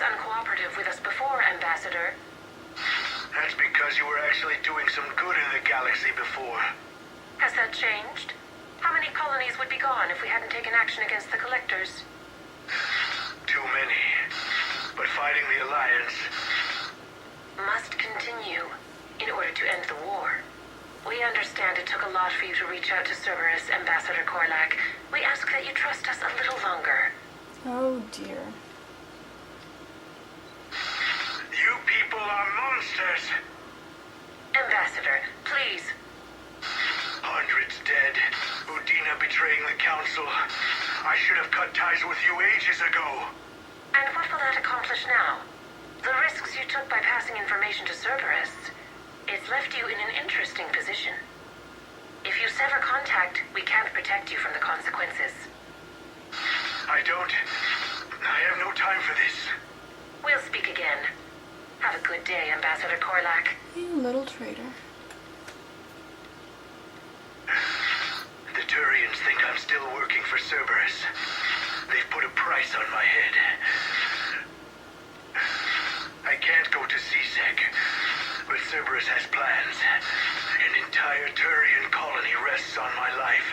this uncooperative with us before, Ambassador. That's because you were actually doing some good in the galaxy before. Has that changed? How many colonies would be gone if we hadn't taken action against the Collectors? Too many. But fighting the Alliance must continue in order to end the war. We understand it took a lot for you to reach out to Cerberus, Ambassador Korlak. We ask that you trust us a little longer. Oh dear. You people are monsters! Ambassador, please. Hundreds dead. Udina betraying the Council. I should have cut ties with you ages ago. And what will that accomplish now? The risks you took by passing information to Cerberus, it's left you in an interesting position. If you sever contact, we can't protect you from the consequences. I have no time for this. We'll speak again. Have a good day, Ambassador Korlak. You little traitor. The Turians think I'm still working for Cerberus. They've put a price on my head. I can't go to CSEC, but Cerberus has plans. An entire Turian colony rests on my life.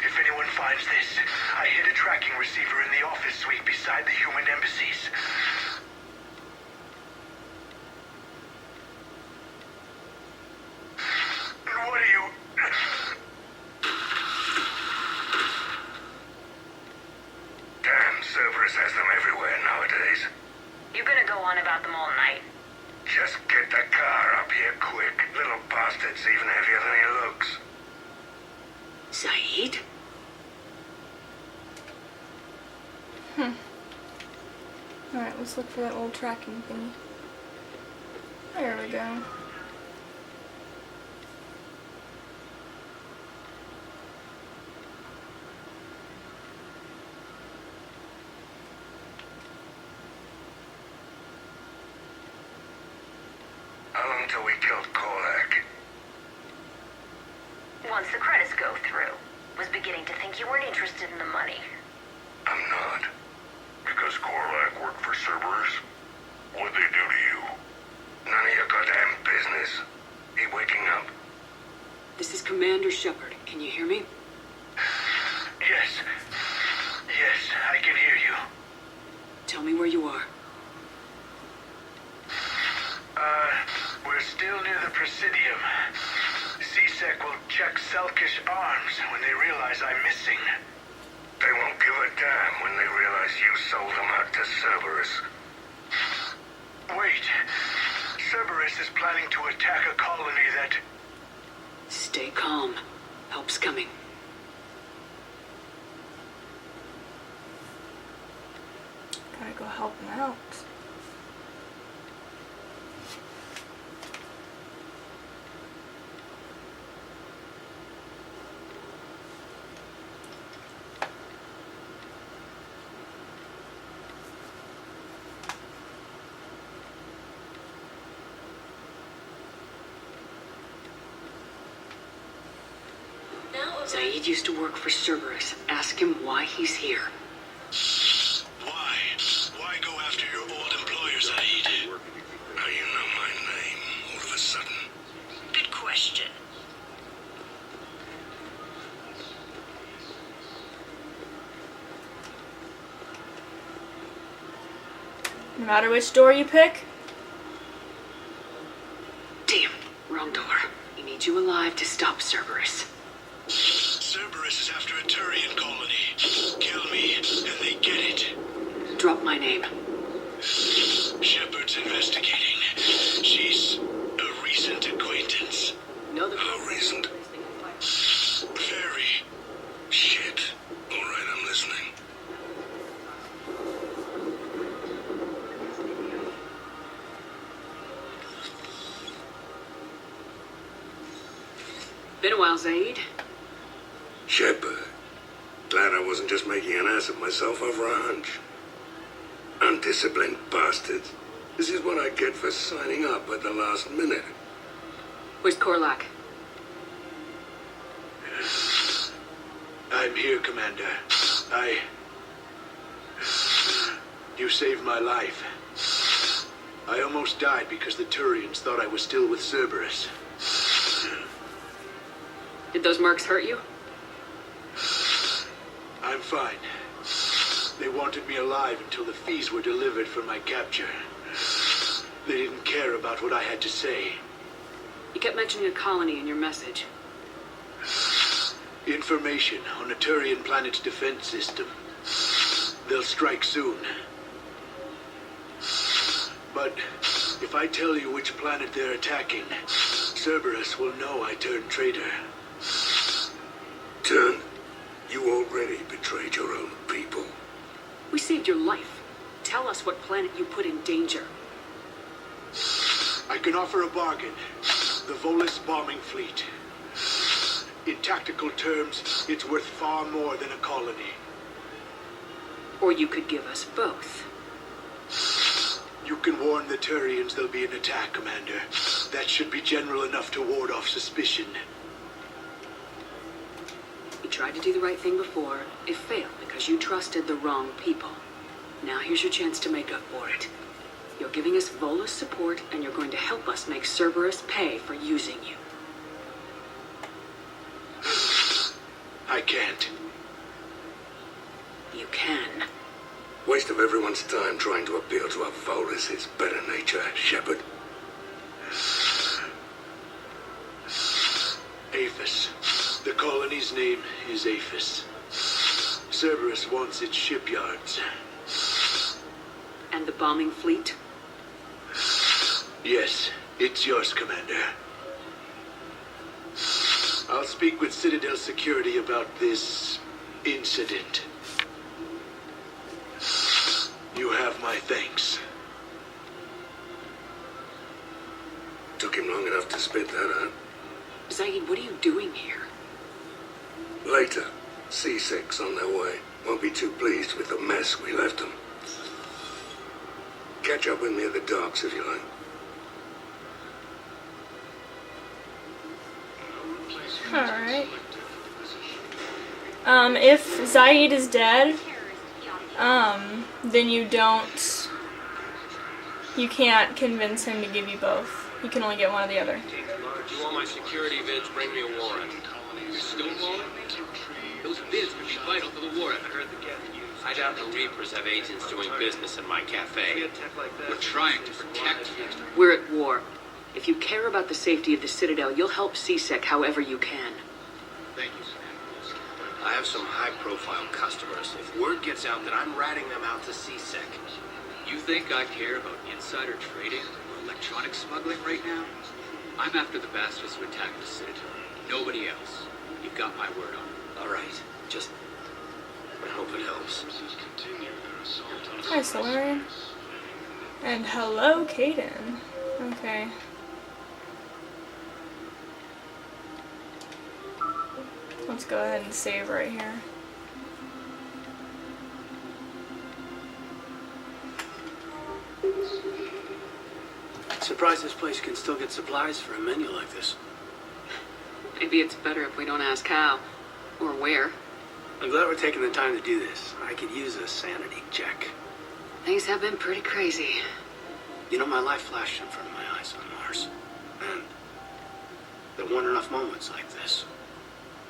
If anyone finds this, I hid a tracking receiver in the office suite beside the human embassies. What are you... Damn, Cerberus has them everywhere nowadays. You gonna go on about them all night? Just get the car up here quick. Little bastard's even heavier than he looks. Zaeed? Alright, let's look for that old tracking thingy. There we go. How long till we killed Korlak? Once the credits go through. Was beginning to think you weren't interested in the money. I'm not. Because Korlak worked for Cerberus? What'd they do to you? None of your goddamn business. He waking up? This is Commander Shepard. Can you hear me? Yes. Yes, I can hear you. Tell me where you are. We're still near the Presidium. CSEC will check Selkish arms when they realize I'm missing. They won't give a damn when they realize you sold them out to Cerberus. Wait. Cerberus is planning to attack a colony that... Stay calm. Help's coming. Gotta go help him out. Zaeed used to work for Cerberus. Ask him why he's here. Why? Why go after your old employer, Zaeed? How you know my name all of a sudden? Good question. No matter which door you pick. Damn, wrong door. He needs you alive to stop Cerberus. Cerberus is after a Turian colony. Kill me, and they get it. Drop my name. Shepard's investigating. She's a recent acquaintance. Know the How recent? Very. Shit. All right, I'm listening. Been a while, Zaeed. Shepard. Glad I wasn't just making an ass of myself over a hunch. Undisciplined bastards. This is what I get for signing up at the last minute. Where's Korlak? I'm here, Commander. You saved my life. I almost died because the Turians thought I was still with Cerberus. Did those mercs hurt you? I'm fine. They wanted me alive until the fees were delivered for my capture. They didn't care about what I had to say. You kept mentioning a colony in your message. Information on a Turian planet's defense system. They'll strike soon. But if I tell you which planet they're attacking, Cerberus will know I turned traitor. Turn? You already betrayed your own people. We saved your life. Tell us what planet you put in danger. I can offer a bargain. The Volus bombing fleet. In tactical terms, it's worth far more than a colony. Or you could give us both. You can warn the Turians there'll be an attack, Commander. That should be general enough to ward off suspicion. You tried to do the right thing before. It failed because you trusted the wrong people. Now here's your chance to make up for it. You're giving us Volus support, and you're going to help us make Cerberus pay for using you. I can't. You can. Waste of everyone's time trying to appeal to a Volus' better nature, Shepard. Aphis. The colony's name is Aphis. Cerberus wants its shipyards. And the bombing fleet? Yes, it's yours, Commander. I'll speak with Citadel Security about this incident. You have my thanks. Took him long enough to spit that out. Zaeed, what are you doing here? Later, C6 on their way. Won't be too pleased with the mess we left them. Catch up with me at the docks if you like. Alright. If Zaeed is dead, then you can't convince him to give you both. You can only get one or the other. If you want my security bids, bring me a warrant. You're stonewalling? Those bids could be vital for the war effort. I doubt the Reapers have agents doing business in my cafe. We're trying to protect you. We're at war. If you care about the safety of the Citadel, you'll help CSEC however you can. Thank you, Sam. I have some high-profile customers. If word gets out that I'm ratting them out to CSEC. You think I care about insider trading or electronic smuggling right now? I'm after the bastards who attacked the Citadel. Nobody else. You've got my word on it. All right. Just... I hope it helps. Hi, Solarian. And hello, Kaden. Okay. Let's go ahead and save right here. Surprised this place can still get supplies for a menu like this. Maybe it's better if we don't ask how. Or where. I'm glad we're taking the time to do this. I could use a sanity check. Things have been pretty crazy. You know, my life flashed in front of my eyes on Mars. And there weren't enough moments like this.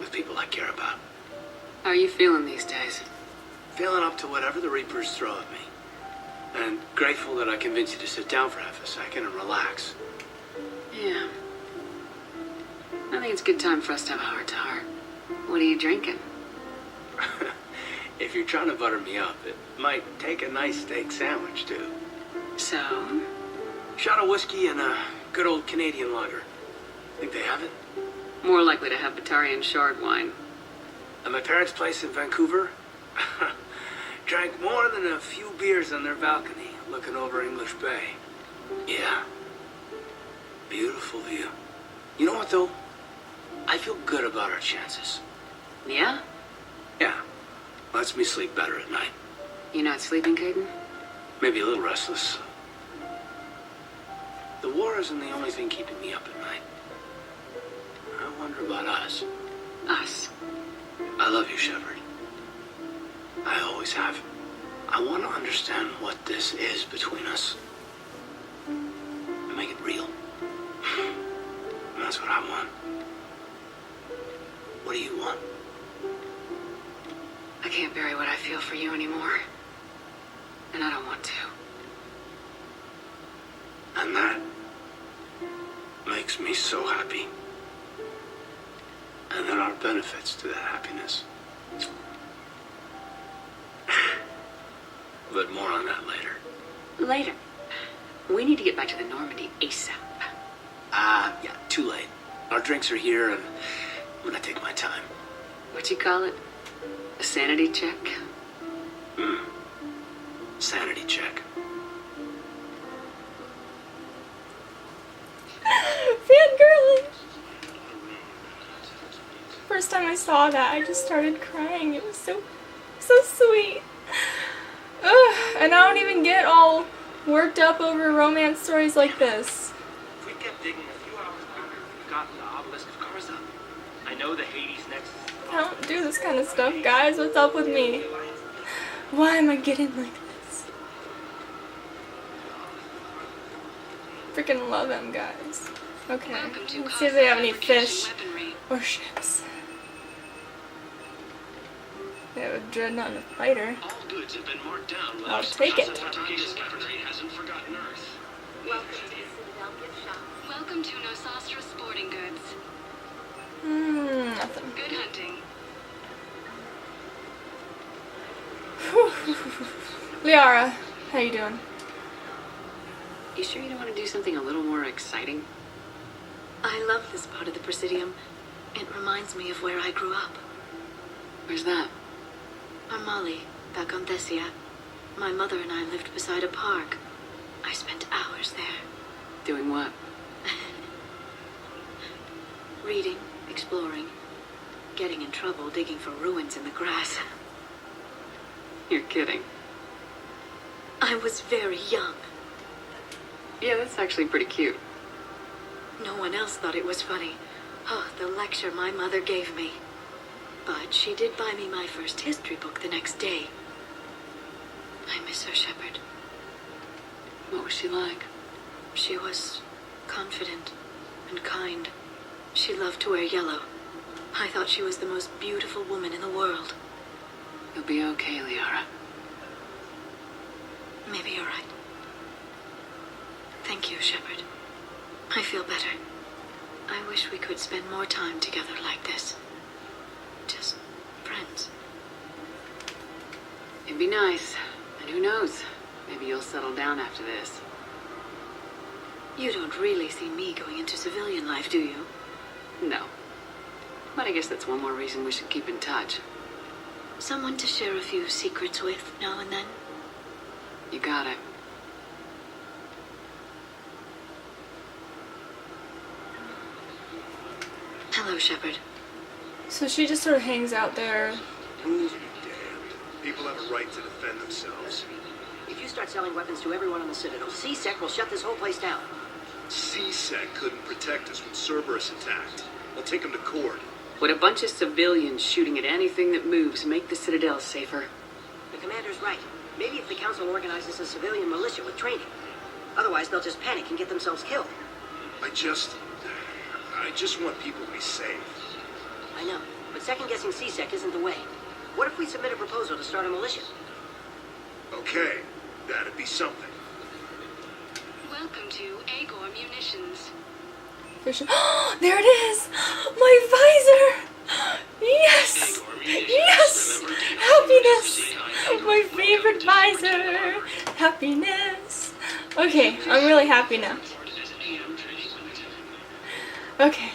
With people I care about. How are you feeling these days? Feeling up to whatever the Reapers throw at me. And grateful that I convinced you to sit down for half a second and relax. Yeah. I think it's a good time for us to have a heart-to-heart. What are you drinking? If you're trying to butter me up, it might take a nice steak sandwich, too. So? Shot of whiskey and a good old Canadian lager. Think they have it? More likely to have Batarian shard wine. At my parents' place in Vancouver, drank more than a few beers on their balcony, looking over English Bay. Yeah. Beautiful view. You know what, though? I feel good about our chances. Yeah? Yeah. Lets me sleep better at night. You not sleeping, Caden? Maybe a little restless. The war isn't the only thing keeping me up at night. I wonder about us. Us. I love you, Shepard. I always have. I want to understand what this is between us. And make it real. That's what I want. What do you want? I can't bury what I feel for you anymore. And I don't want to. And that makes me so happy. And there are benefits to that happiness. But more on that later. Later. We need to get back to the Normandy ASAP. Yeah, too late. Our drinks are here and I'm gonna take my time. What you call it? A sanity check? Sanity check. Fangirling! First time I saw that, I just started crying. It was so sweet. Ugh, and I don't even get all worked up over romance stories like this. If we kept digging a few hours longer, we'd gotten the obelisk of Karza. I know the Hades nexus. I don't do this kind of stuff, guys. What's up with me? Why am I getting like this? Freaking love them, guys. Okay, let's see if they have any fish or ships. They have a dreadnought and a fighter. All goods have been marked down. I'll take it. Hasn't forgotten Earth. Welcome to Nosastra Sporting Goods. Nothing. Good hunting. Liara, how you doing? You sure you don't want to do something a little more exciting? I love this part of the Presidium. It reminds me of where I grew up. Where's that? Armali, back on Thessia. My mother and I lived beside a park. I spent hours there. Doing what? Reading, exploring, getting in trouble digging for ruins in the grass. You're kidding. I was very young. Yeah, that's actually pretty cute. No one else thought it was funny. Oh, the lecture my mother gave me. But she did buy me my first history book the next day. I miss her, Shepard. What was she like? She was confident and kind. She loved to wear yellow. I thought she was the most beautiful woman in the world. You'll be okay, Liara. Maybe you're right. Thank you, Shepard. I feel better. I wish we could spend more time together like this. Just friends. It'd be nice. And who knows? Maybe you'll settle down after this. You don't really see me going into civilian life, do you? No. But I guess that's one more reason we should keep in touch. Someone to share a few secrets with now and then? You got it. Hello, Shepard. So she just sort of hangs out there. Rules be damned. People have a right to defend themselves. If you start selling weapons to everyone on the Citadel, CSEC will shut this whole place down. CSEC couldn't protect us when Cerberus attacked. I'll take them to court. Would a bunch of civilians shooting at anything that moves make the Citadel safer? The commander's right. Maybe if the Council organizes a civilian militia with training. Otherwise, they'll just panic and get themselves killed. I just want people to be safe. I know, but second-guessing CSEC isn't the way. What if we submit a proposal to start a militia? Okay, that'd be something. Welcome to Agor Munitions. Fish. There it is! My visor! Yes! Yes! Happiness! My favorite visor! Happiness! Okay, I'm really happy now. Okay,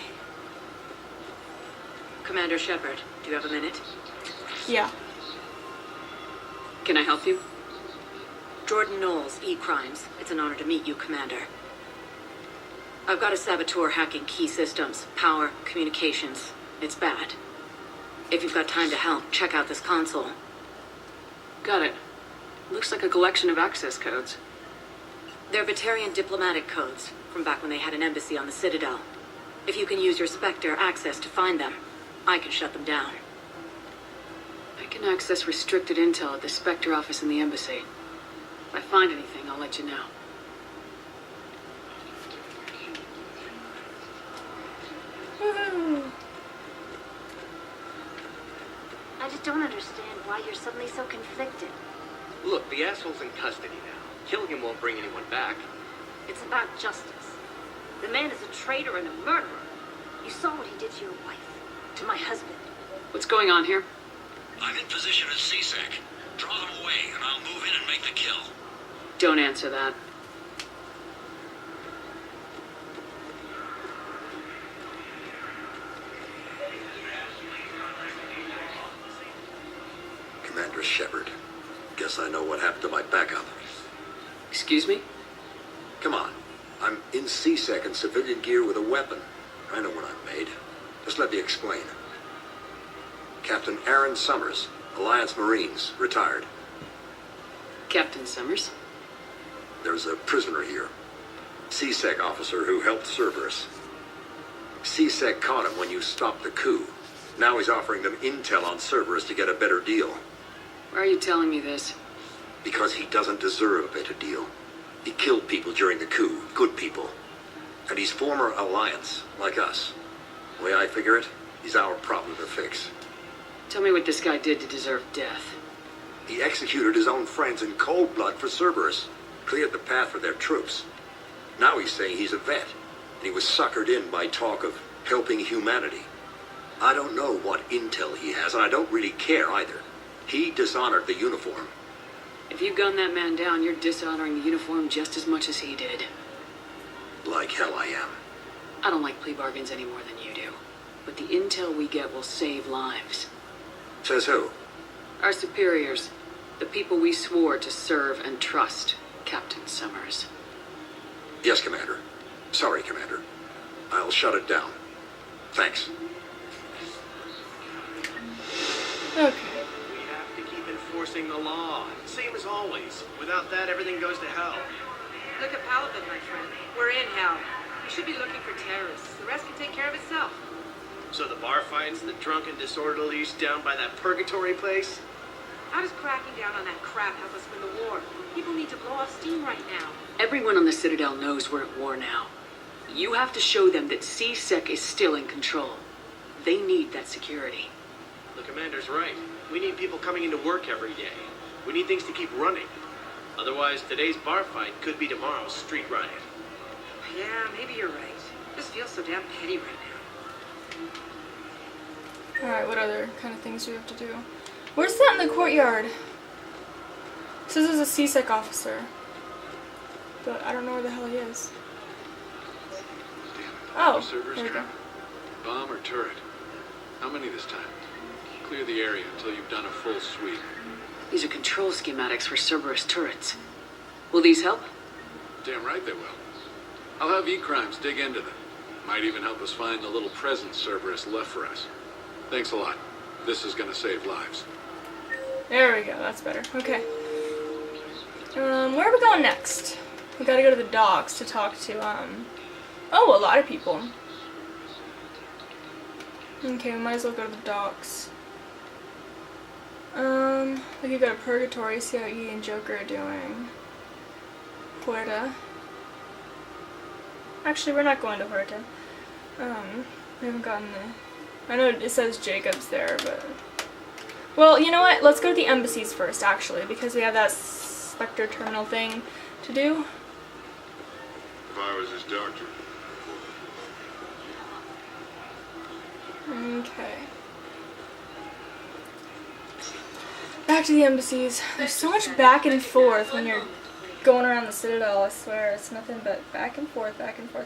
Commander Shepard, do you have a minute? yeah. Can I help you? Jordan Knowles, E-Crimes. It's an honor to meet you, Commander. I've got a saboteur hacking key systems, power, communications. It's bad. If you've got time to help, check out this console. Got it. Looks like a collection of access codes. They're Batarian diplomatic codes, from back when they had an embassy on the Citadel. If you can use your Spectre access to find them, I can shut them down. I I can access restricted intel at the Spectre office in the embassy. If I find anything, I'll let you know. Woohoo! I just don't understand why you're suddenly so conflicted. Look, the asshole's in custody now. Killing him won't bring anyone back. It's about justice. The man is a traitor and a murderer. You saw what he did to your wife, to my husband. What's going on here? I'm in position at CSEC. Draw them away, and I'll move in and make the kill. Don't answer that. Commander Shepard. Guess I know what happened to my backup. Excuse me? Come on. I'm in CSEC in civilian gear with a weapon. I know what I've made. Just let me explain. Captain Aaron Summers, Alliance Marines, retired. Captain Summers? There's a prisoner here. CSEC officer who helped Cerberus. CSEC caught him when you stopped the coup. Now he's offering them intel on Cerberus to get a better deal. Why are you telling me this? Because he doesn't deserve a better deal. He killed people during the coup, good people. And he's former Alliance, like us. The way I figure it, he's our problem to fix. Tell me what this guy did to deserve death. He executed his own friends in cold blood for Cerberus, cleared the path for their troops. Now he's saying he's a vet, and he was suckered in by talk of helping humanity. I don't know what intel he has, and I don't really care either. He dishonored the uniform. If you gun that man down, you're dishonoring the uniform just as much as he did. Like hell I am. I don't like plea bargains any more than you do. But the intel we get will save lives. Says who? Our superiors. The people we swore to serve and trust. Captain Summers. Yes, Commander. Sorry, Commander. I'll shut it down. Thanks. Okay. We have to keep enforcing the law. Same as always. Without that, everything goes to hell. Look at Paladin, my friend. We're in hell. You should be looking for terrorists. The rest can take care of itself. So the bar fights, the drunken disorderlies down by that purgatory place? How does cracking down on that crap help us win the war? People need to blow off steam right now. Everyone on the Citadel knows we're at war now. You have to show them that CSEC is still in control. They need that security. The commander's right. We need people coming into work every day. We need things to keep running. Otherwise, today's bar fight could be tomorrow's street riot. Yeah, maybe you're right. This feels so damn petty right now. Alright, what other kind of things do we have to do? Where's that in the courtyard? It says there's a CSEC officer. But I don't know where the hell he is. Oh, Servers there we go. trap. Bomb or turret? How many this time? Clear the area until you've done a full sweep. These are control schematics for Cerberus turrets. Will these help? Damn right they will. I'll have E-Crimes dig into them. Might even help us find the little present Cerberus left for us. Thanks a lot. This is gonna save lives. There we go, that's better. Okay. Where are we going next? We gotta go to the docks to talk to, oh, a lot of people. Okay, we might as well go to the docks. We could go to Purgatory, see how E and Joker are doing. Puerta. Actually, we're not going to Puerta. We haven't gotten the... I know it says Jacob's there, but... Well, you know what? Let's go to the embassies first, actually, because we have that Spectre terminal thing to do. If I was his doctor. Okay. Back to the embassies. There's so much back and forth when you're going around the Citadel, I swear. It's nothing but back and forth,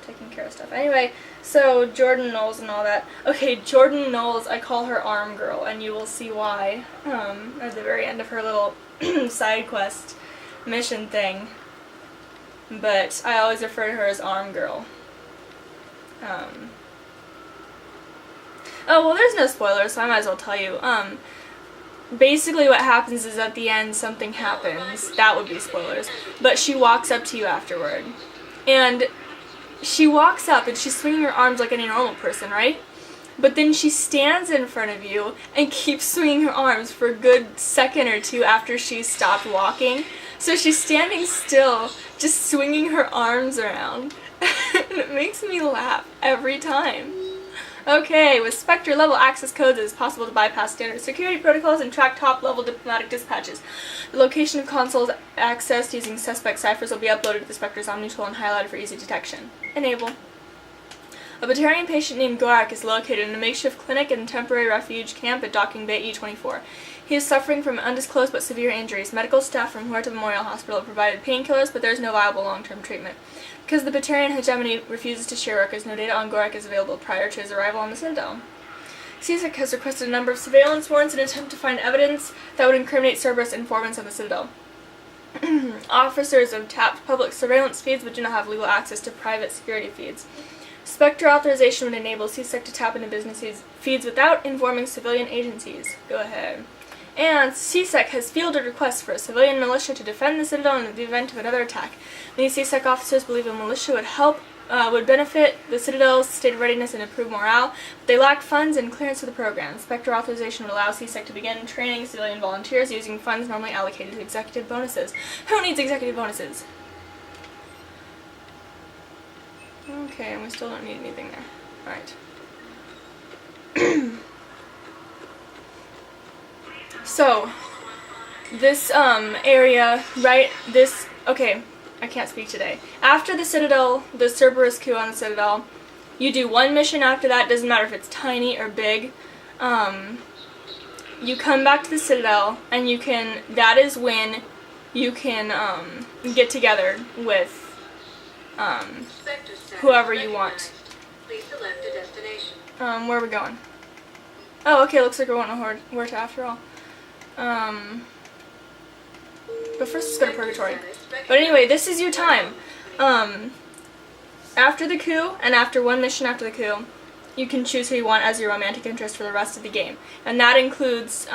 taking care of stuff. Anyway, so Jordan Knowles and all that. Okay, Jordan Knowles, I call her Arm Girl, and you will see why at the very end of her little side quest mission thing. But I always refer to her as Arm Girl. Oh, well, there's no spoilers, so I might as well tell you. Basically what happens is at the end something happens. That would be spoilers. But she walks up to you afterward. And she walks up and she's swinging her arms like any normal person, right? but then she stands in front of you and keeps swinging her arms for a good second or two after she's stopped walking. So she's standing still, just swinging her arms around. And it makes me laugh every time. Okay, with Spectre level access codes, it is possible to bypass standard security protocols and track top-level diplomatic dispatches. The location of consoles accessed using suspect ciphers will be uploaded to the Spectre's Omni tool and highlighted for easy detection. Enable. A Batarian patient named Gorak is located in a makeshift clinic and temporary refuge camp at Docking Bay E24. He is suffering from undisclosed but severe injuries. Medical staff from Huerta Memorial Hospital have provided painkillers, but there is no viable long-term treatment. Because the Batarian hegemony refuses to share records, no data on Gorak is available prior to his arrival on the Citadel. CSEC has requested a number of surveillance warrants in an attempt to find evidence that would incriminate Cerberus informants on the Citadel. Officers have tapped public surveillance feeds but do not have legal access to private security feeds. Spectre authorization would enable CSEC to tap into business feeds without informing civilian agencies. Go ahead. And CSEC has fielded requests for a civilian militia to defend the Citadel in the event of another attack. Many CSEC officers believe a militia would benefit the Citadel's state of readiness and improve morale, but they lack funds and clearance for the program. Spectre authorization would allow CSEC to begin training civilian volunteers using funds normally allocated to executive bonuses. Who needs executive bonuses? Okay, and we still don't need anything there. Alright. So, this area, right, okay, I can't speak today. After the Citadel, the Cerberus coup on the Citadel, you do one mission after that, doesn't matter if it's tiny or big. You come back to the Citadel, and that is when you can get together with whoever you want. Please select a destination. Where are we going? Oh, okay, looks like we're going to Huerta after all. But first let's go to Purgatory. But anyway, this is your time. After the coup, and after one mission after the coup, you can choose who you want as your romantic interest for the rest of the game. And that includes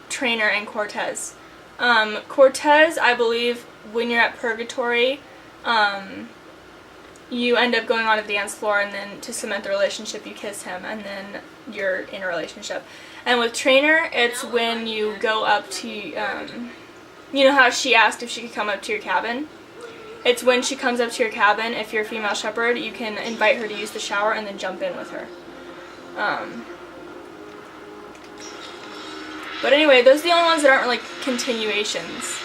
Trainer and Cortez. Cortez, I believe, when you're at Purgatory, you end up going on to the dance floor, and then to cement the relationship, you kiss him, and then you're in a relationship. And with Trainer, it's when you go up to, you know how she asked if she could come up to your cabin? It's when she comes up to your cabin, if you're a female shepherd, you can invite her to use the shower and then jump in with her. But anyway, those are the only ones that aren't really continuations.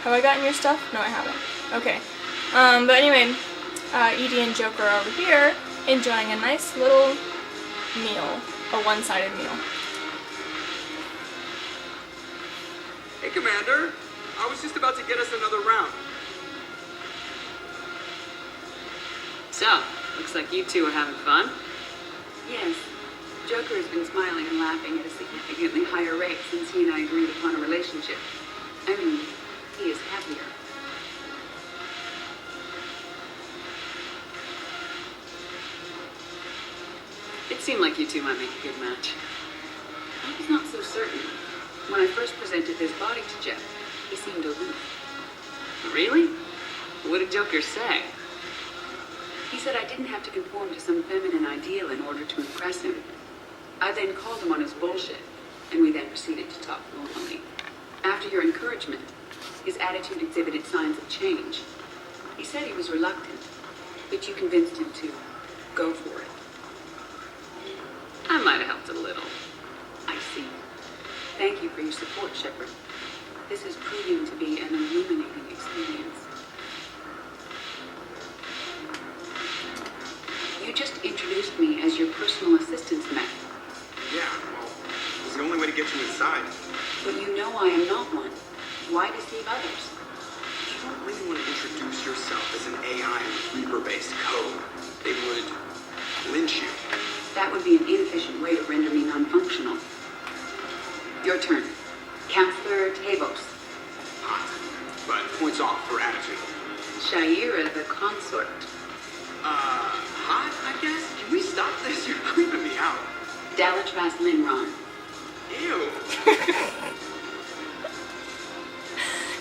Have I gotten your stuff? No, I haven't. Okay. But anyway, Edie and Joker are over here enjoying a nice little meal, a one-sided meal. Hey, Commander. I was just about to get us another round. So, looks like you two are having fun. Yes. Joker has been smiling and laughing at a significantly higher rate since he and I agreed upon a relationship. I mean, he is happier. It seemed like you two might make a good match. I was not so certain. When I first presented this body to Jeff, he seemed aloof. Really? What did Joker say? He said I didn't have to conform to some feminine ideal in order to impress him. I then called him on his bullshit, and we then proceeded to talk normally. After your encouragement, his attitude exhibited signs of change. He said he was reluctant, but you convinced him to go for it. I might have helped a little. I see. Thank you for your support, Shepard. This is proving to be an illuminating experience. You just introduced me as your personal assistant, Matt. Yeah, well, it was the only way to get you inside. But you know I am not one. Why deceive others? You don't really want to introduce yourself as an AI Reaper-based code. They would lynch you. That would be an inefficient way to render me non-functional. Your turn. Counselor Tavos. Hot, but points off for attitude. Shaira the consort. Hot, I guess? Can we stop this? You're creeping me out. Dalatras Linron. Ew.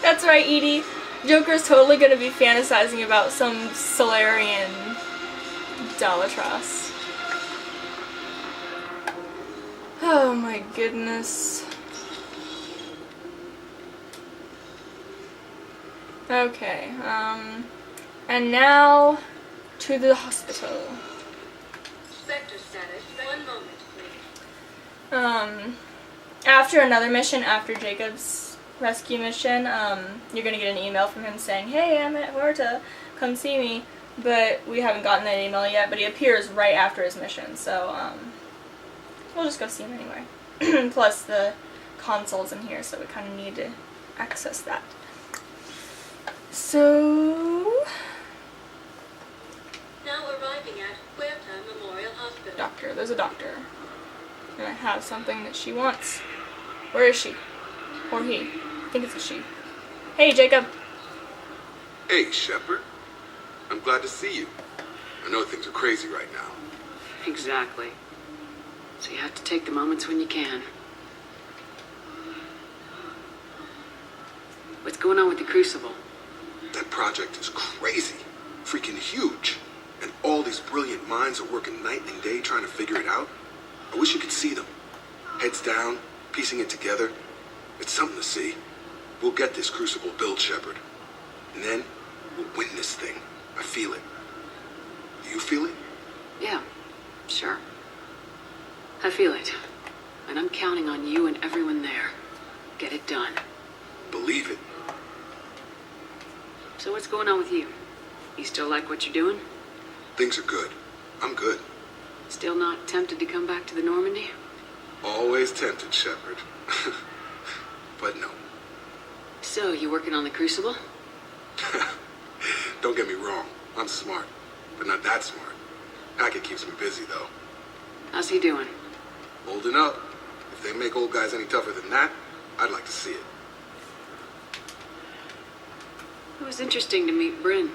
That's right, Edie. Joker's totally gonna be fantasizing about some Solarian Dalatras. Oh my goodness. Okay, and now to the hospital. Spectre status, 1 moment, please. After another mission, after Jacob's rescue mission, you're gonna get an email from him saying, "Hey, I'm at Horta, come see me." But we haven't gotten that email yet, but he appears right after his mission, so, we'll just go see him anyway. Plus, the console's in here, so we kind of need to access that. So... Now arriving at Huerta Memorial Hospital. Doctor, there's a doctor. And I have something that she wants. Where is she? Or he. I think it's a she. Hey, Jacob. Hey, Shepard. I'm glad to see you. I know things are crazy right now. Exactly. So you have to take the moments when you can. What's going on with the Crucible? That project is crazy. Freaking huge. And all these brilliant minds are working night and day trying to figure it out. I wish you could see them. Heads down, piecing it together. It's something to see. We'll get this Crucible built, Shepard. And then, we'll win this thing. I feel it. Do you feel it? Yeah, sure. I feel it. And I'm counting on you and everyone there. Get it done. Believe it. So what's going on with you? You still like what you're doing? Things are good. I'm good. Still not tempted to come back to the Normandy? Always tempted, Shepard. But no. So, you working on the Crucible? Don't get me wrong. I'm smart. But not that smart. Hackett keeps me busy, though. How's he doing? Holding up. If they make old guys any tougher than that, I'd like to see it. It was interesting to meet Bryn.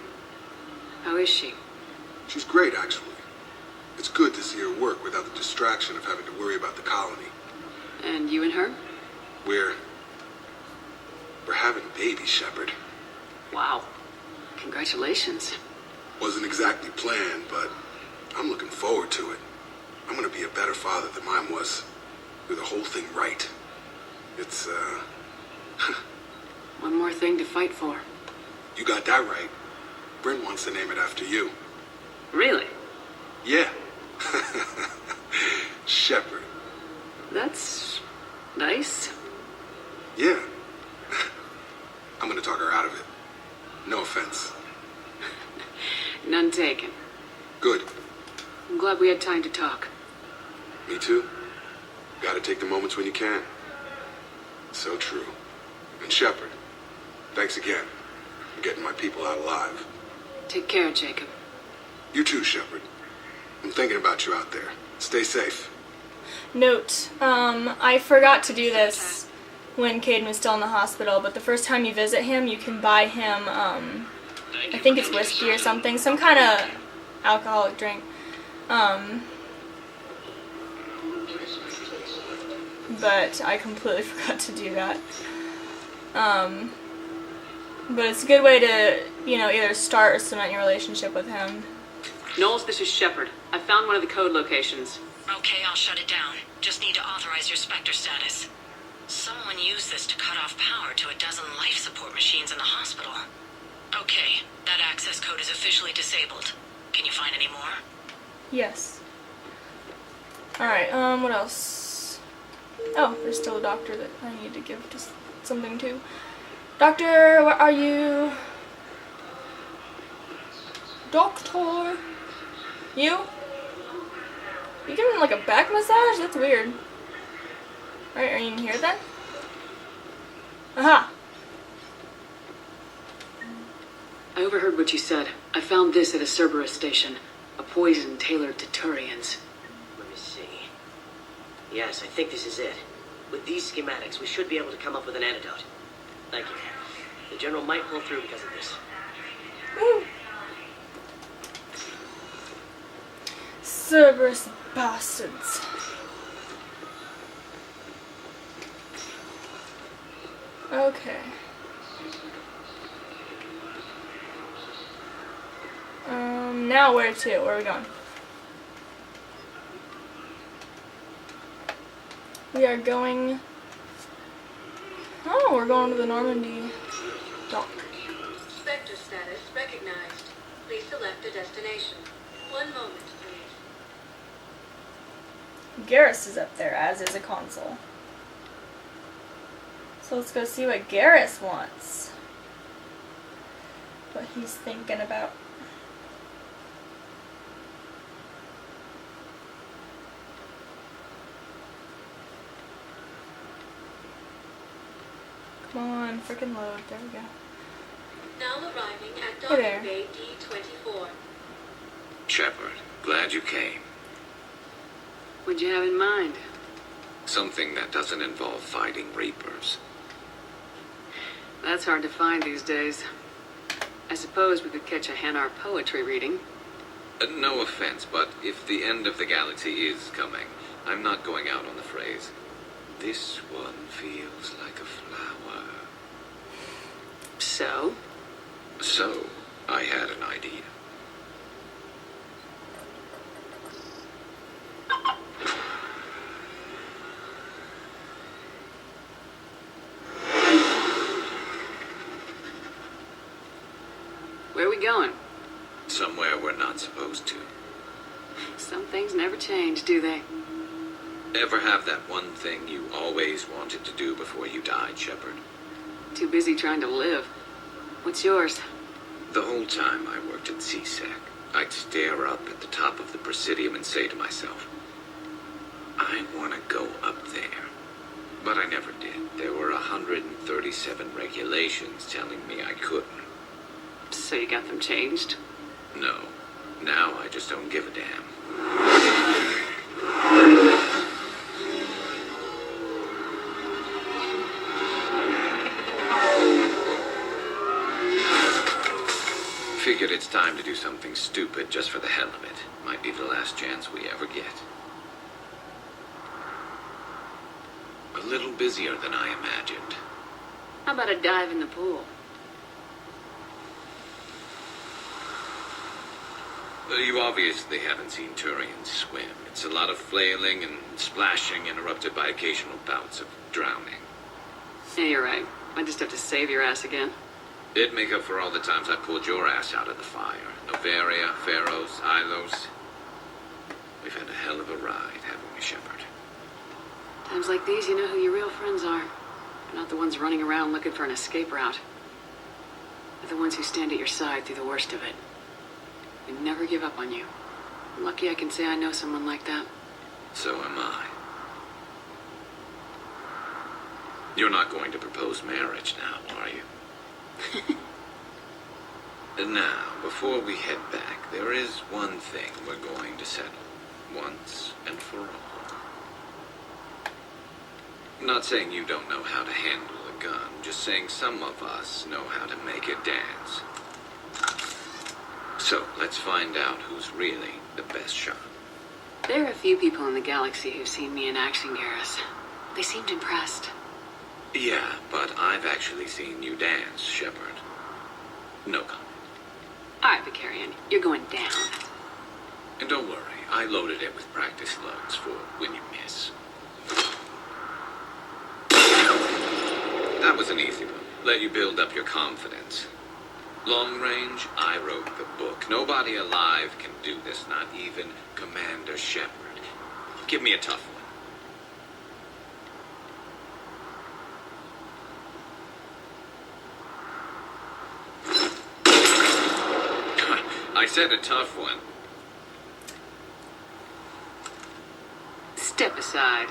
How is she? She's great, actually. It's good to see her work without the distraction of having to worry about the colony. And you and her? We're having a baby, Shepard. Wow. Congratulations. Wasn't exactly planned, but I'm looking forward to it. I'm gonna be a better father than mine was. Do the whole thing right. It's, One more thing to fight for. You got that right. Bryn wants to name it after you. Really? Yeah. Shepard. That's nice. Yeah. I'm gonna talk her out of it. No offense. None taken. Good. I'm glad we had time to talk. Me too. Gotta take the moments when you can. So true. And Shepard, thanks again for getting my people out alive. Take care, Jacob. You too, Shepard. I'm thinking about you out there. Stay safe. Note, I forgot to do this when Caden was still in the hospital, but the first time you visit him, you can buy him, I think it's whiskey or something, some kind of alcoholic drink. But I completely forgot to do that. But it's a good way to, either start or cement your relationship with him. Knowles, this is Shepard. I found one of the code locations. Okay, I'll shut it down. Just need to authorize your Spectre status. Someone used this to cut off power to a dozen life support machines in the hospital. Okay, that access code is officially disabled. Can you find any more? Yes. Alright, what else? Oh, there's still a doctor that I need to give something to. Doctor, where are you? Doctor? You? You giving him like a back massage? That's weird. Alright, are you in here then? Aha! I overheard what you said. I found this at a Cerberus station. A poison tailored to Turians. Let me see. Yes, I think this is it. With these schematics, we should be able to come up with an antidote. Thank you. The General might pull through because of this. Woo! Cerberus bastards. Okay. Now where to? Where are we going? We are going... Oh, we're going to the Normandy dock. Spectre status recognized. Please select a destination. 1 moment, please. Garrus is up there, as is a console. So let's go see what Garrus wants. What he's thinking about. Come on, freaking load. There we go. Now arriving at Hey there. docking bay D24. Shepard, glad you came. What'd you have in mind? Something that doesn't involve fighting Reapers. That's hard to find these days. I suppose we could catch a Hanar poetry reading. No offense, but if the end of the galaxy is coming, I'm not going out on the phrase, "This one feels like a flower." So? So, I had an idea. Where are we going? Somewhere we're not supposed to. Some things never change, do they? Ever have that one thing you always wanted to do before you died, Shepard? Too busy trying to live. What's yours? The whole time I worked at CSEC, I'd stare up at the top of the Presidium and say to myself, I want to go up there. But I never did. There were 137 regulations telling me I couldn't. So you got them changed? No. Now I just don't give a damn. Figured it's time to do something stupid just for the hell of it. Might be the last chance we ever get. A little busier than I imagined. How about a dive in the pool? Well, you obviously haven't seen Turians swim. It's a lot of flailing and splashing interrupted by occasional bouts of drowning. Yeah, you're right. I just have to save your ass again. It'd make up for all the times I pulled your ass out of the fire. Novaria, Pharaohs, Ilos. We've had a hell of a ride, haven't we, Shepard? Times like these, you know who your real friends are. They're not the ones running around looking for an escape route. They're the ones who stand at your side through the worst of it. They never give up on you. I'm lucky I can say I know someone like that. So am I. You're not going to propose marriage now, are you? And now, before we head back, there is one thing we're going to settle. Once and for all. I'm not saying you don't know how to handle a gun. Just saying some of us know how to make it dance. So, let's find out who's really the best shot. There are a few people in the galaxy who've seen me in action, Garrus. They seemed impressed. Yeah, but I've actually seen you dance, Shepard. No comment. All right, Vicarian, you're going down. And don't worry, I loaded it with practice loads for when you miss. That was an easy one. Let you build up your confidence. Long range, I wrote the book. Nobody alive can do this, not even Commander Shepard. Give me a tough one. I said a tough one. Step aside.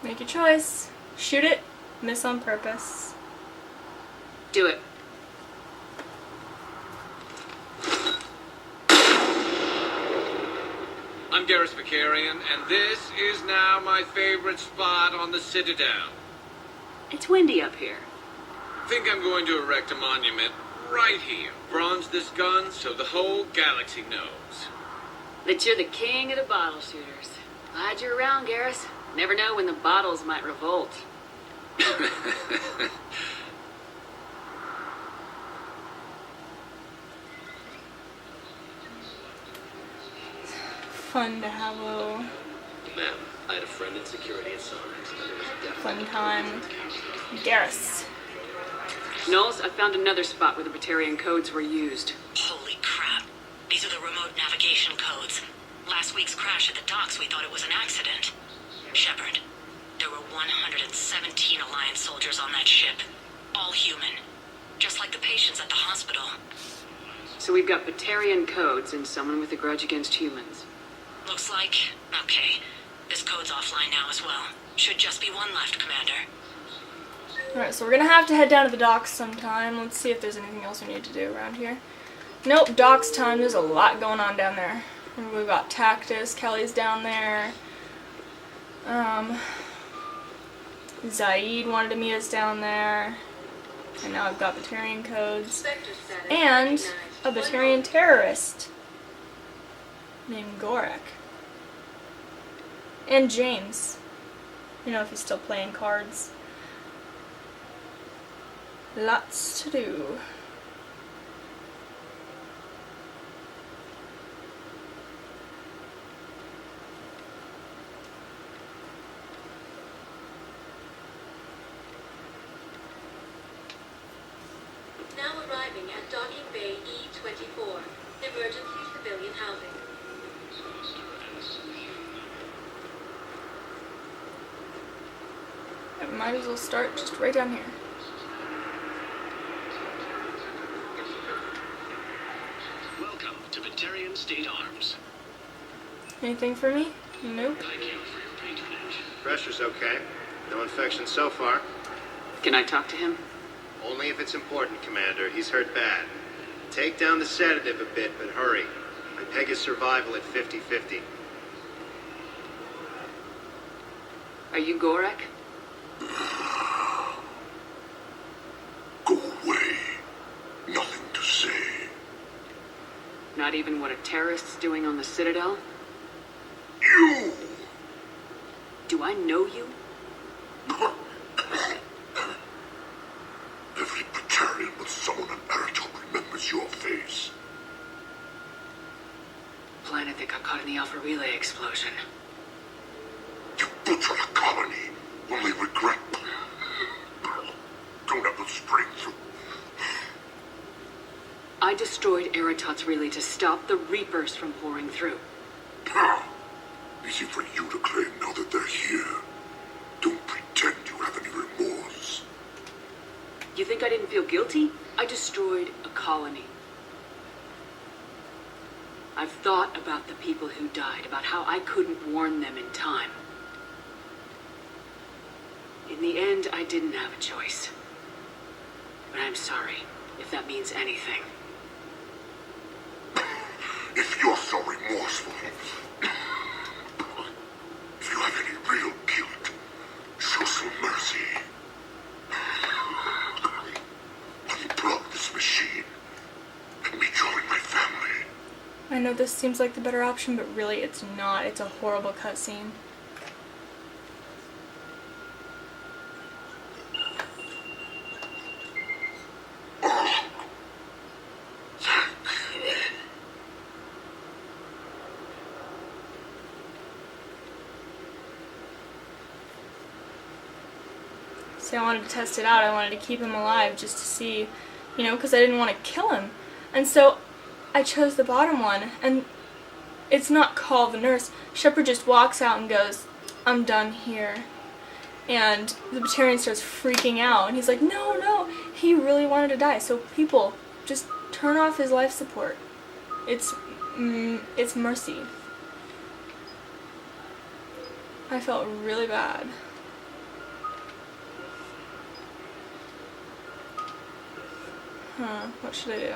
Make your choice. Shoot it. Miss on purpose. Do it. I'm Garrus Vicarian, and this is now my favorite spot on the Citadel. It's windy up here. Think I'm going to erect a monument right here. Bronze this gun so the whole galaxy knows. That you're the king of the bottle shooters. Glad you're around, Garrus. Never know when the bottles might revolt. Fun to have a little Ma'am, I had a friend in security at Sunrise, and there was definitely... Fun time. Garrus. Knowles, I found another spot where the Batarian codes were used. Holy crap. These are the remote navigation codes. Last week's crash at the docks, we thought it was an accident. Shepard, there were 117 Alliance soldiers on that ship. All human. Just like the patients at the hospital. So we've got Batarian codes and someone with a grudge against humans. Looks like... Okay. This code's offline now as well. Should just be one left, Commander. Alright, so we're gonna have to head down to the docks sometime. Let's see if there's anything else we need to do around here. Nope, docks time. There's a lot going on down there. We've got Tactus, Kelly's down there. Zaeed wanted to meet us down there. And now I've got Batarian codes. And a Batarian terrorist named Gorek. And James. You know, if he's still playing cards. Lots to do. Now arriving at Docking Bay E-24, emergency civilian housing. I might as well start just right down here. Welcome to Batarian State Arms. Anything for me? Nope. Thank you for your patronage. Pressure's okay. No infection so far. Can I talk to him? Only if it's important, Commander. He's hurt bad. Take down the sedative a bit, but hurry. I peg his survival at 50-50. Are you Gorek? Go away. Nothing to say. Not even what a terrorist's doing on the Citadel? You! Do I know you? Every Batarian with someone on Eritol remembers your face. Planet that got caught in the Alpha Relay explosion. You butchered a colony. Only regret. Don't ever spring through. I destroyed Eritot's relay to stop the Reapers from pouring through. Easy for you to claim now that they're here. Don't pretend you have any remorse. You think I didn't feel guilty? I destroyed a colony. I've thought about the people who died, about how I couldn't warn them in time. In the end, I didn't have a choice. But I'm sorry, if that means anything. If you're so remorseful, if you have any real guilt, show some mercy. Unplug this machine. Let me join my family. I know this seems like the better option, but really it's not. It's a horrible cutscene. See, I wanted to test it out. I wanted to keep him alive just to see, you know, because I didn't want to kill him. And so I chose the bottom one, and it's not call the nurse. Shepard just walks out and goes, I'm done here. And the Batarian starts freaking out, and he's like, no, no, he really wanted to die. So people, just turn off his life support. It's mercy. I felt really bad. What should I do?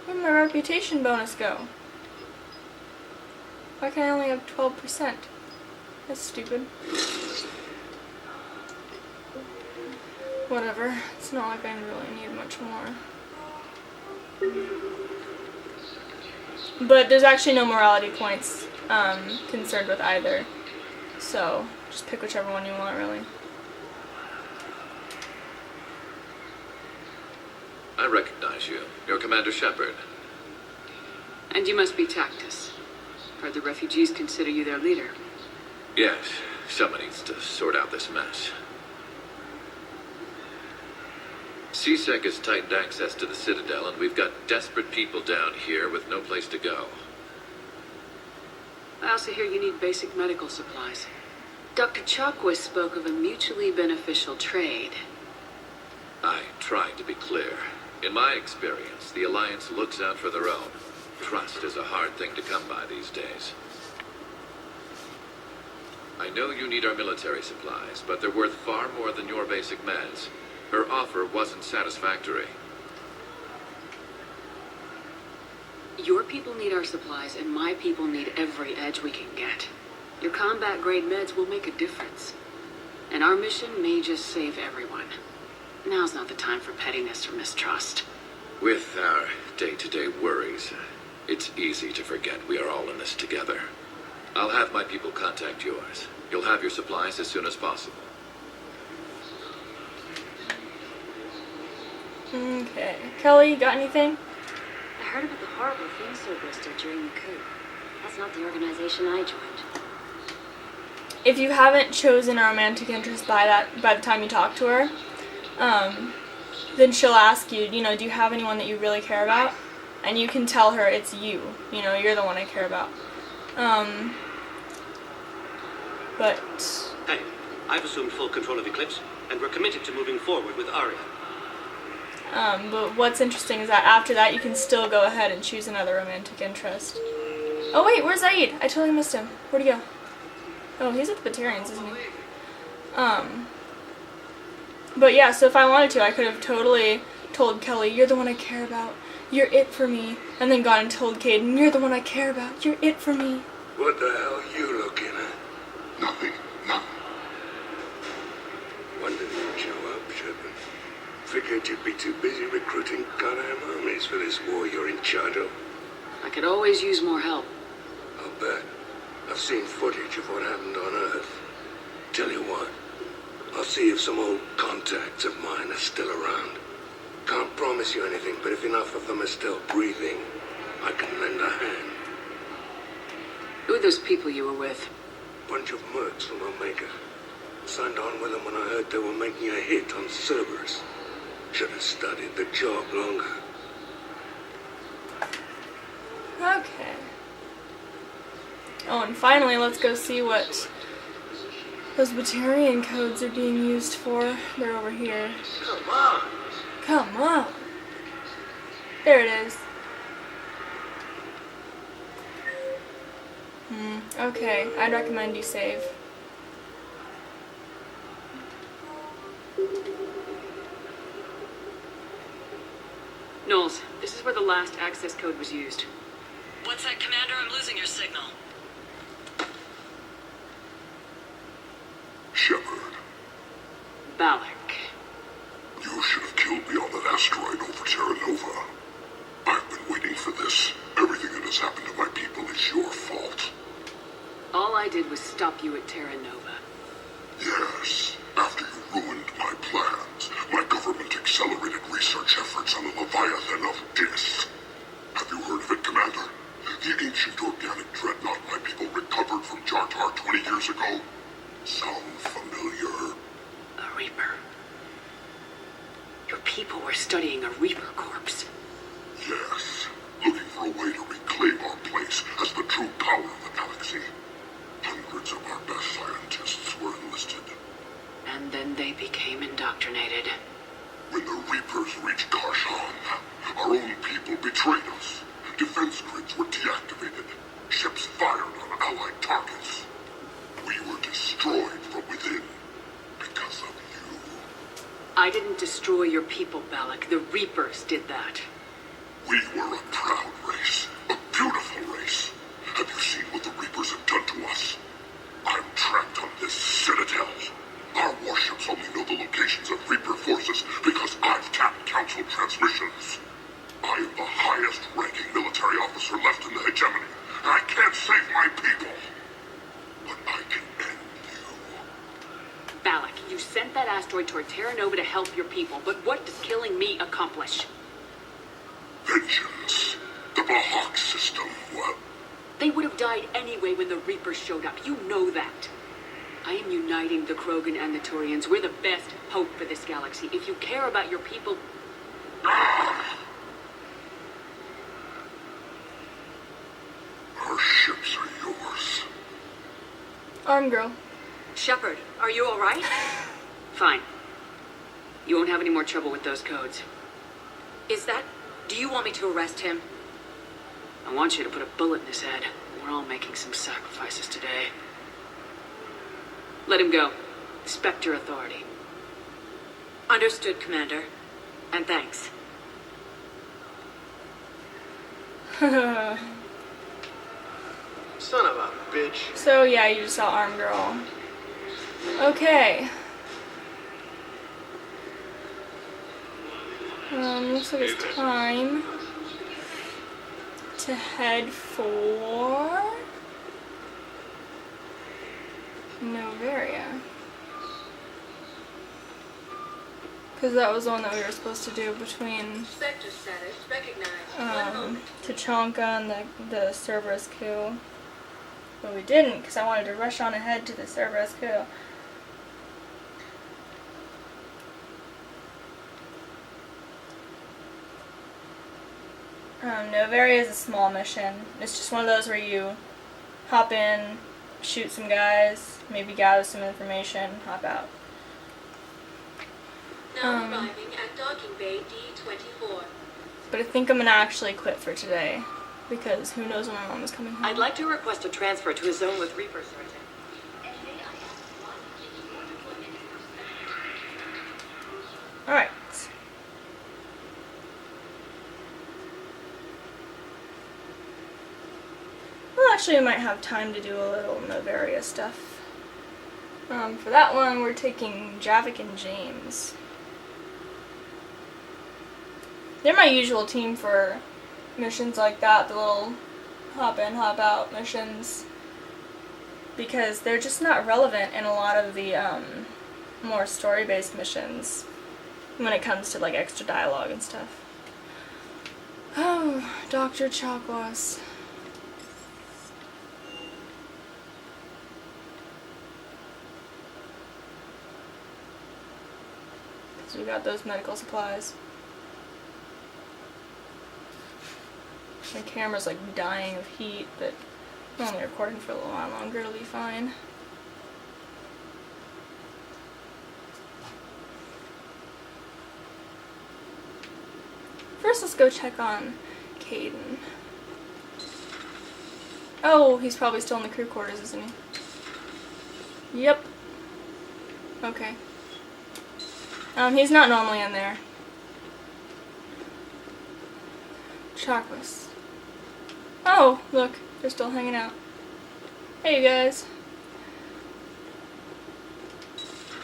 Where'd my reputation bonus go? Why can I only have 12%? That's stupid. Whatever. It's not like I really need much more. But there's actually no morality points concerned with either. So, just pick whichever one you want, really. I recognize you. You're Commander Shepard. And you must be Tactus. Heard the refugees consider you their leader. Yes, someone needs to sort out this mess. CSEC has tightened access to the Citadel, and we've got desperate people down here with no place to go. I also hear you need basic medical supplies. Dr. Chakwas spoke of a mutually beneficial trade. I tried to be clear. In my experience, the Alliance looks out for their own. Trust is a hard thing to come by these days. I know you need our military supplies, but they're worth far more than your basic meds. Her offer wasn't satisfactory. Your people need our supplies, and my people need every edge we can get. Your combat-grade meds will make a difference. And our mission may just save everyone. Now's not the time for pettiness or mistrust. With our day-to-day worries, it's easy to forget we are all in this together. I'll have my people contact yours. You'll have your supplies as soon as possible. Okay. Kelly, you got anything? I heard about the horrible things Cerberus did during the coup. That's not the organization I joined. If you haven't chosen a romantic interest by the time you talk to her, then she'll ask you, do you have anyone that you really care about? And you can tell her it's you. You're the one I care about. But... Hey, I've assumed full control of Eclipse, and we're committed to moving forward with Aria. But what's interesting is that after that, you can still go ahead and choose another romantic interest. Oh wait, where's Zaeed? I totally missed him. Where'd he go? Oh, he's at the Batarians, isn't he? But yeah, so if I wanted to, I could have totally told Kelly, you're the one I care about. You're it for me. And then gone and told Caden, you're the one I care about. You're it for me. What the hell are you looking at? Nothing. Wonder you'd show up, Shepard. Figured you'd be too busy recruiting goddamn armies for this war you're in charge of. I could always use more help. I'll bet. I've seen footage of what happened on Earth. Tell you what, I'll see if some old contacts of mine are still around. Can't promise you anything, but if enough of them are still breathing, I can lend a hand. Who are those people you were with? Bunch of mercs from Omega. Signed on with them when I heard they were making a hit on Cerberus. Should have studied the job longer. Okay. Oh, and finally, let's go see what those Batarian codes are being used for. They're over here. Come on! Come on! There it is. Okay, I'd recommend you save. Knowles, this is where the last access code was used. What's that, Commander? I'm losing your signal. Shepard. Balak. You should have killed me on that asteroid over Terra Nova. I've been waiting for this. Everything that has happened to my people is your fault. All I did was stop you at Terra Nova. Yes. After you ruined my plans, my government accelerated research efforts on the Leviathan of Dis. Have you heard of it, Commander? The ancient organic dreadnought my people recovered from Jartar 20 years ago? Sound familiar? A Reaper. Your people were studying a Reaper corpse. Yes. Looking for a way to reclaim our place as the true power of the galaxy. Hundreds of our best scientists were enlisted. And then they became indoctrinated. When the Reapers reached Karshan, our own people betrayed us. Defense grids were deactivated. Ships fired on allied targets. We were destroyed from within because of you. I didn't destroy your people, Balak. The Reapers did that. We were a proud race. A beautiful race. Have you seen what the Reapers have done to us? I'm trapped on this citadel. Our warships only know the locations of Reaper forces because I've tapped Council transmissions. I am the highest-ranking military officer left in the hegemony, and I can't save my people. But I can end you. Balak, you sent that asteroid toward Terra Nova to help your people, but what does killing me accomplish? Vengeance. The The Hawk system, what? They would have died anyway when the Reapers showed up. You know that. I am uniting the Krogan and the Turians. We're the best hope for this galaxy. If you care about your people... Our ships are yours. Arm girl. Shepard, are you alright? Fine. You won't have any more trouble with those codes. Is that... Do you want me to arrest him? I want you to put a bullet in his head. We're all making some sacrifices today. Let him go. Respect your authority. Understood, Commander. And thanks. Son of a bitch. So yeah, you just saw Arm Girl. Okay. Looks like it's time to head for Novaria. Because that was the one that we were supposed to do between Sector status recognized. Tachanka and the Cerberus coup. But we didn't, because I wanted to rush on ahead to the Cerberus coup. Novaria is a small mission. It's just one of those where you hop in, shoot some guys, maybe gather some information, hop out. Now arriving at docking bay D24. But I think I'm gonna actually quit for today, because who knows when my mom is coming home. I'd like to request a transfer to a zone with Reapers, Sergeant. Alright. Well, actually, I might have time to do a little Novaria stuff. For that one, we're taking Javik and James. They're my usual team for missions like that, the little hop in, hop out missions. Because they're just not relevant in a lot of the more story-based missions when it comes to like extra dialogue and stuff. Oh, Dr. Chakwas. So we got those medical supplies. My camera's like dying of heat, but I'm only recording for a little while longer, it'll be fine. First, let's go check on Caden. Oh, he's probably still in the crew quarters, isn't he? Yep. Okay. He's not normally in there. Chakwas. Oh, look, they're still hanging out. Hey, you guys.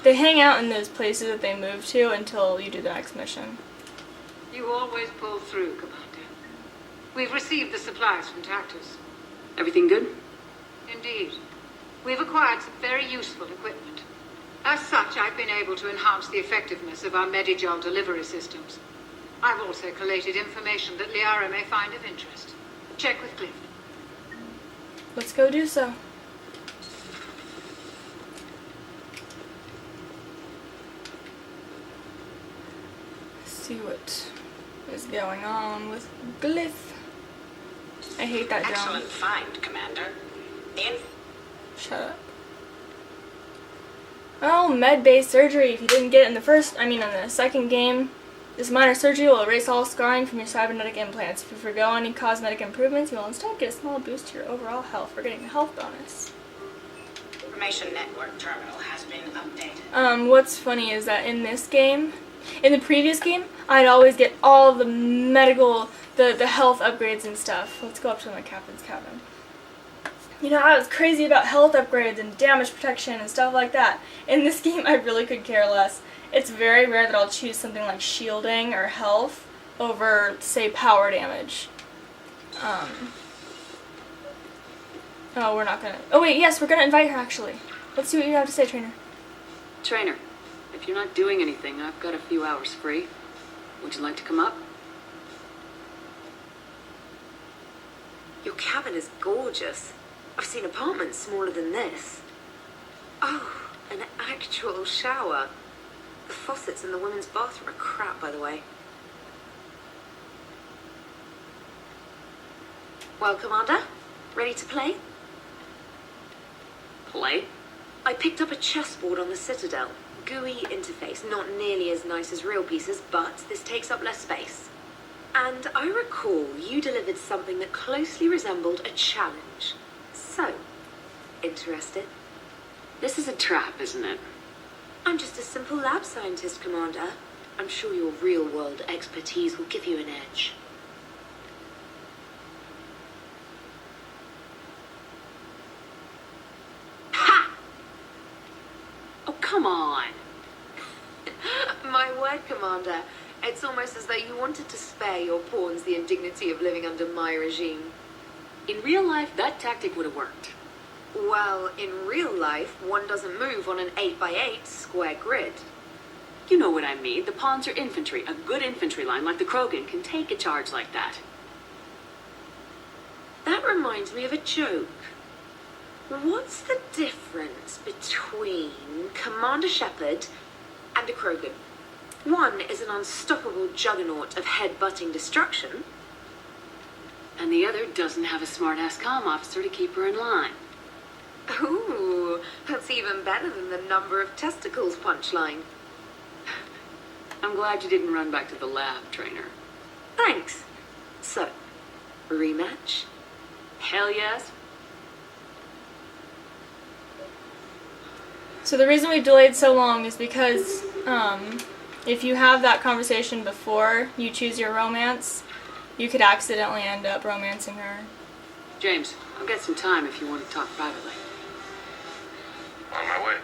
They hang out in those places that they move to until you do the next mission. You always pull through, Commander. We've received the supplies from Tactus. Everything good? Indeed. We've acquired some very useful equipment. As such, I've been able to enhance the effectiveness of our Medigel delivery systems. I've also collated information that Liara may find of interest. Check with Cliff. Let's go do so. See what is going on with Glyph. I hate that drone. Excellent find, Commander. Shut up. Oh, med-based surgery. If you didn't get it in the second game, this minor surgery will erase all scarring from your cybernetic implants. If you forgo any cosmetic improvements, you will instead get a small boost to your overall health. We're getting the health bonus. Information network terminal has been updated. What's funny is that in this game, in the previous game, I'd always get all the medical, the health upgrades and stuff. Let's go up to my captain's cabin. You know, I was crazy about health upgrades and damage protection and stuff like that. In this game, I really could care less. It's very rare that I'll choose something like shielding or health over, say, power damage. Oh, we're not gonna... Oh, wait, yes, we're gonna invite her, actually. Let's see what you have to say, Trainer. Trainer, if you're not doing anything, I've got a few hours free. Would you like to come up? Your cabin is gorgeous. I've seen apartments smaller than this. Oh, an actual shower. The faucets in the women's bathroom are crap, by the way. Well, Commander, ready to play? Play? I picked up a chessboard on the Citadel. GUI interface, not nearly as nice as real pieces, but this takes up less space. And I recall you delivered something that closely resembled a challenge. So, interested? This is a trap, isn't it? I'm just a simple lab scientist, Commander. I'm sure your real-world expertise will give you an edge. Ha! Oh, come on. My word, Commander. It's almost as though you wanted to spare your pawns the indignity of living under my regime. In real life, that tactic would have worked. Well, in real life, one doesn't move on an 8x8 square grid. You know what I mean. The pawns are infantry. A good infantry line like the Krogan can take a charge like that. That reminds me of a joke. What's the difference between Commander Shepard and a Krogan? One is an unstoppable juggernaut of head-butting destruction. And the other doesn't have a smart-ass comm officer to keep her in line. Ooh, that's even better than the number of testicles punchline. I'm glad you didn't run back to the lab, trainer. Thanks. So, rematch? Hell yes. So the reason we delayed so long is because if you have that conversation before you choose your romance, you could accidentally end up romancing her. James, I'll get some time if you want to talk privately. On my way.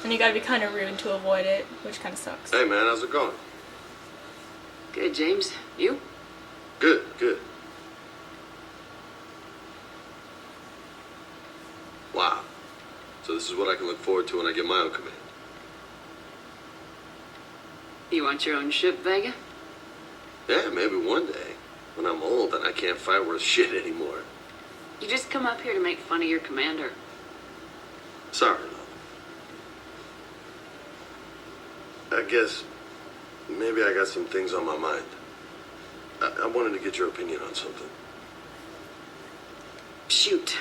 And you gotta be kind of rude to avoid it, which kind of sucks. Hey man, how's it going? Good, James. You? Good, good. Wow. So this is what I can look forward to when I get my own command. You want your own ship, Vega? Yeah, maybe one day. When I'm old and I can't fight worth shit anymore. You just come up here to make fun of your commander. Sorry, love. I guess maybe I got some things on my mind. I wanted to get your opinion on something. Shoot.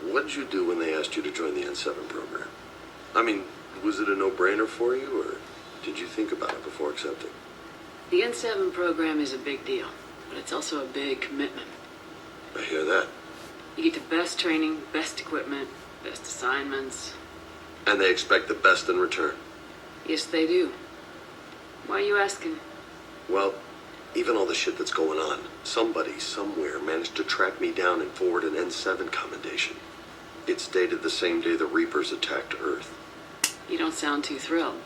What did you do when they asked you to join the N7 program? I mean, was it a no-brainer for you, or did you think about it before accepting? The N7 program is a big deal, but it's also a big commitment. I hear that. You get the best training, best equipment, best assignments. And they expect the best in return. Yes, they do. Why are you asking? Well, even all the shit that's going on, somebody somewhere managed to track me down and forward an N7 commendation. It's dated the same day the Reapers attacked Earth. You don't sound too thrilled.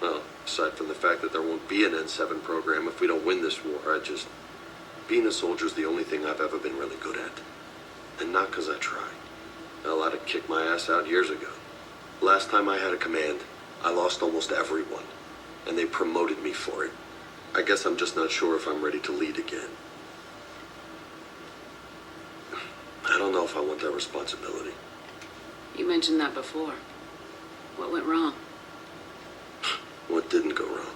Well, aside from the fact that there won't be an N7 program if we don't win this war, being a soldier's the only thing I've ever been really good at. And not because I try. Hell, I'd have kicked my ass out years ago. Last time I had a command, I lost almost everyone. And they promoted me for it. I guess I'm just not sure if I'm ready to lead again. I don't know if I want that responsibility. You mentioned that before. What went wrong? What didn't go wrong?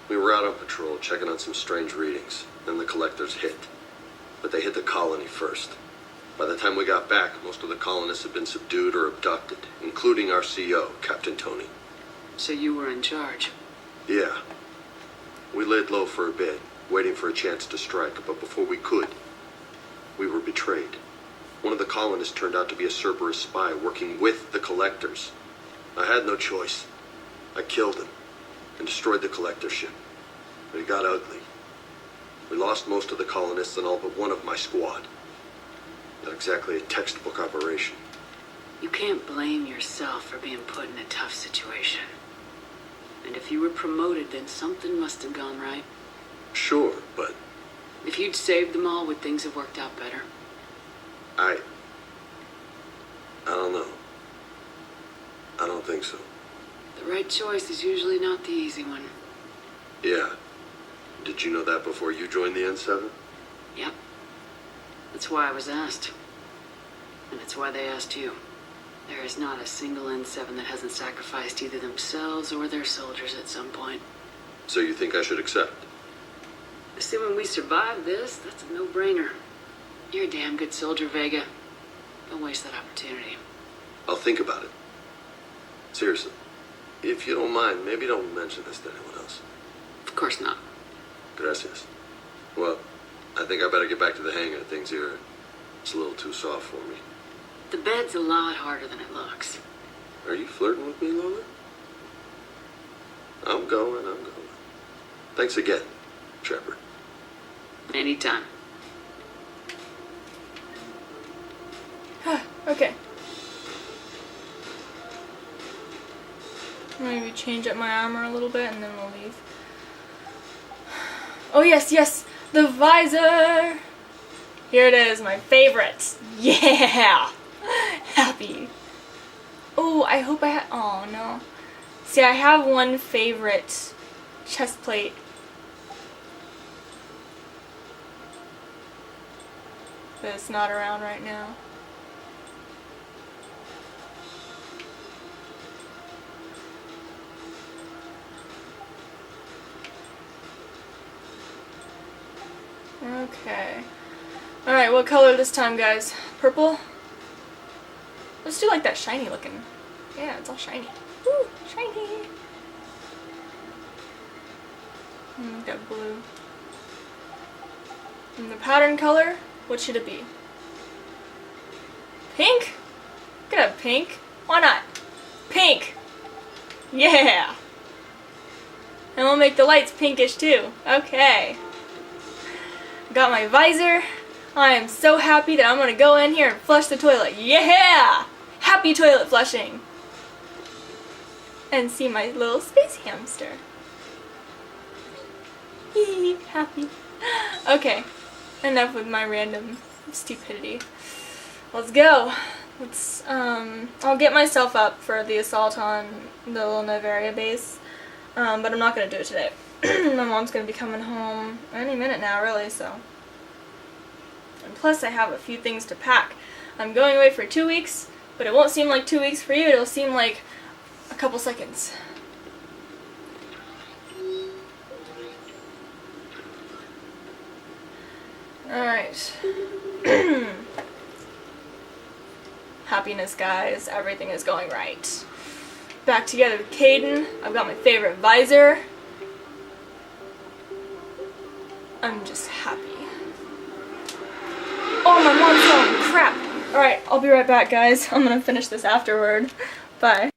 We were out on patrol, checking on some strange readings. Then the collectors hit. But they hit the colony first. By the time we got back, most of the colonists had been subdued or abducted, including our CO, Captain Tony. So you were in charge? Yeah. We laid low for a bit, waiting for a chance to strike, but before we could, we were betrayed. One of the colonists turned out to be a Cerberus spy working with the collectors. I had no choice. I killed him and destroyed the collector ship. But it got ugly. We lost most of the colonists and all but one of my squad. Not exactly a textbook operation. You can't blame yourself for being put in a tough situation. And if you were promoted, then something must have gone right. Sure, but... If you'd saved them all, would things have worked out better? I don't know. I don't think so. The right choice is usually not the easy one. Yeah. Did you know that before you joined the N7? Yep. That's why I was asked. And it's why they asked you. There is not a single N7 that hasn't sacrificed either themselves or their soldiers at some point. So you think I should accept? Assuming we survive this, that's a no-brainer. You're a damn good soldier, Vega. Don't waste that opportunity. I'll think about it. Seriously. If you don't mind, maybe don't mention this to anyone else. Of course not. Gracias. Well, I think I better get back to the hangar. Things here, it's a little too soft for me. The bed's a lot harder than it looks. Are you flirting with me, Lola? I'm going. Thanks again, Shepard. Anytime. Okay. Maybe change up my armor a little bit and then we'll leave. Oh yes, the visor! Here it is, my favorite. Yeah! Happy. Oh, I hope I have, oh no. See, I have one favorite chest plate. But it's not around right now. Okay. Alright, what color this time, guys? Purple? Let's do like that shiny looking. Yeah, it's all shiny. Woo, shiny! Like that blue. And the pattern color, what should it be? Pink? Could have pink. Why not? Pink! Yeah! And we'll make the lights pinkish too. Okay. Got my visor. I am so happy that I'm gonna go in here and flush the toilet. Yeah! Happy toilet flushing! And see my little space hamster. Hee, happy. Okay, enough with my random stupidity. Let's go. I'll get myself up for the assault on the little Novaria base, but I'm not gonna do it today. My mom's gonna be coming home any minute now, really, so. And plus I have a few things to pack. I'm going away for 2 weeks, but it won't seem like 2 weeks for you, it'll seem like a couple seconds. Alright. Happiness, guys. Everything is going right. Back together with Caden. I've got my favorite visor. I'm just happy. Oh, my mom's home. Crap. Alright, I'll be right back, guys. I'm gonna finish this afterward. Bye.